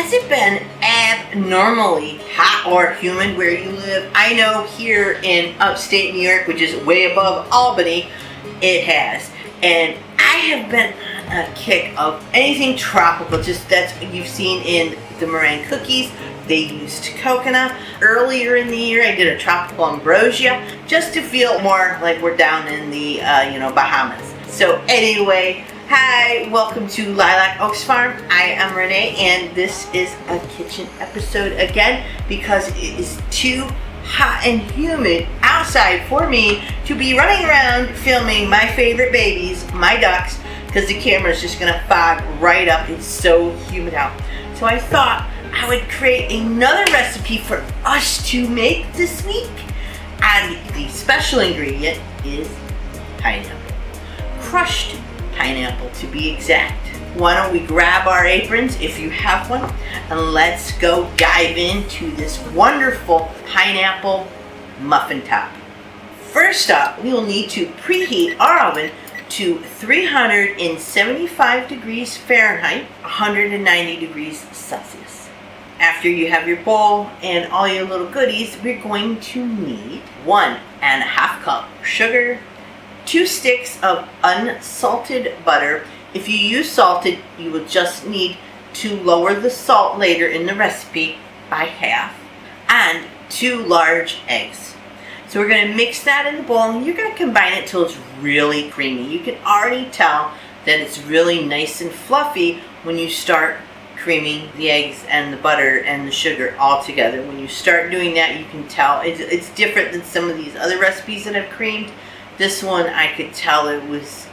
has it been abnormally hot or humid where you live? I know here in upstate New York, which is way above Albany, it has. And I have been on a kick of anything tropical, just that's what you've seen in the meringue cookies. They used coconut. Earlier in the year, I did a tropical ambrosia just to feel more like we're down in the, Bahamas. So anyway, hi, welcome to Lilac Oaks Farm. I am Renee, and this is a kitchen episode again because it is too hot and humid outside for me to be running around filming my favorite babies, my ducks, because the camera is just gonna fog right up. It's so humid out. So I thought I would create another recipe for us to make this week, and the special ingredient is pineapple. Crushed pineapple, to be exact. Why don't we grab our aprons if you have one, and let's go dive into this wonderful pineapple muffin top. First up, we will need to preheat our oven to 375 degrees Fahrenheit, 190 degrees Celsius. After you have your bowl and all your little goodies, we're going to need 1.5 cup sugar, 2 sticks of unsalted butter. If you use salted, you will just need to lower the salt later in the recipe by half, and 2 large eggs. So we're going to mix that in the bowl, and you're going to combine it till it's really creamy. You can already tell that it's really nice and fluffy when you start creaming the eggs and the butter and the sugar all together. When you start doing that, you can tell it's different than some of these other recipes that I've creamed. This one, I could tell it was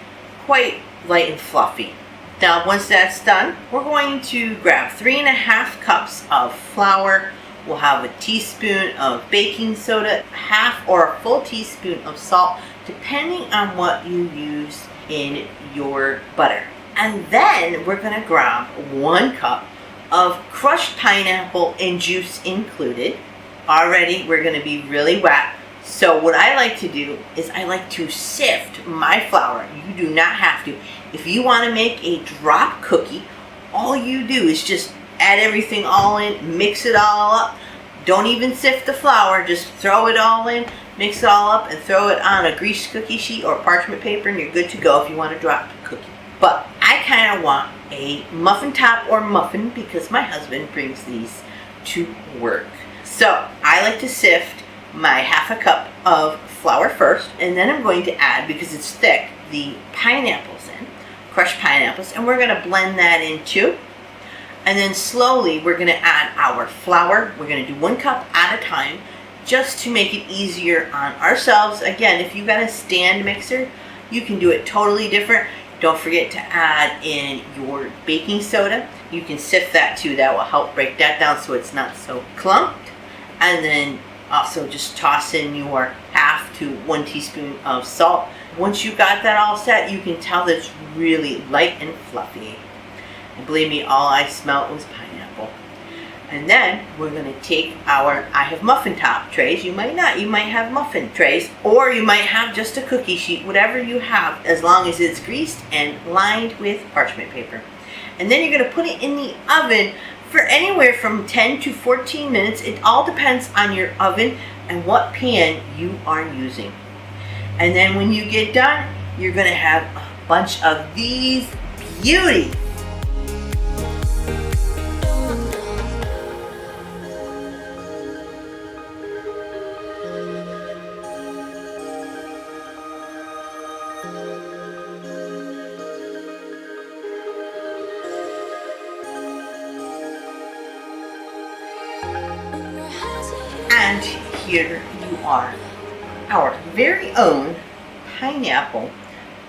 quite light and fluffy. Now, once that's done, we're going to grab 3.5 cups of flour. We'll have a teaspoon of baking soda, half or a full teaspoon of salt, depending on what you use in your butter. And then we're going to grab 1 cup of crushed pineapple and juice included. Already, we're going to be really wet. So what I like to do is I like to sift my flour. You do not have to. If you want to make a drop cookie, all you do is just add everything all in, mix it all up. Don't even sift the flour, just throw it all in, mix it all up, and throw it on a greased cookie sheet or parchment paper, and you're good to go if you want to drop the cookie. But I kind of want a muffin top or muffin because my husband brings these to work. So I like to sift my 1/2 cup of flour first, and then I'm going to add, because it's thick, the pineapples in, crushed pineapples, and we're going to blend that in too. And then slowly we're going to add our flour. We're going to do 1 cup at a time just to make it easier on ourselves. Again, if you've got a stand mixer, you can do it totally different. Don't forget to add in your baking soda. You can sift that too. That will help break that down so it's not so clumped. And then also just toss in your 1/2 to 1 teaspoon of salt. Once you got that all set, you can tell that it's really light and fluffy. And believe me, all I smelled was pineapple. And then we're going to take I have muffin top trays. You might not. You might have muffin trays, or you might have just a cookie sheet, whatever you have, as long as it's greased and lined with parchment paper. And then you're going to put it in the oven for anywhere from 10 to 14 minutes. It all depends on your oven and what pan you are using. And then when you get done, you're going to have a bunch of these beauties. And here you are, our very own pineapple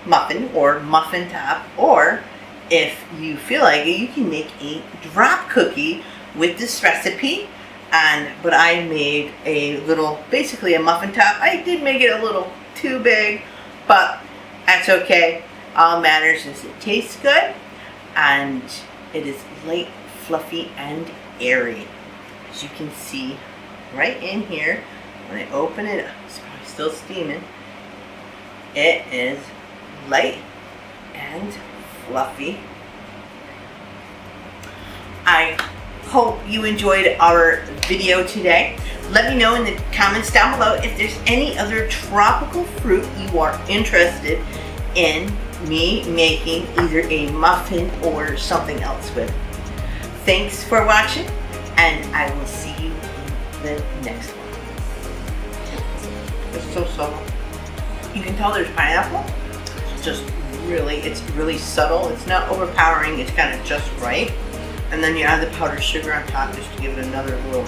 muffin or muffin top, or if you feel like it, you can make a drop cookie with this recipe. But I made a little, basically a muffin top. I did make it a little too big, but that's okay. All matters is it tastes good and it is light, fluffy, and airy. As you can see right in here, when I open it up, it's probably still steaming. It is light and fluffy. I hope you enjoyed our video today. Let me know in the comments down below if there's any other tropical fruit you are interested in me making either a muffin or something else with. Thanks for watching, and I will see you in the next one. It's so subtle. You can tell there's pineapple. It's really subtle. It's not overpowering. It's kind of just right. And then you add the powdered sugar on top just to give it another little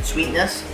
sweetness.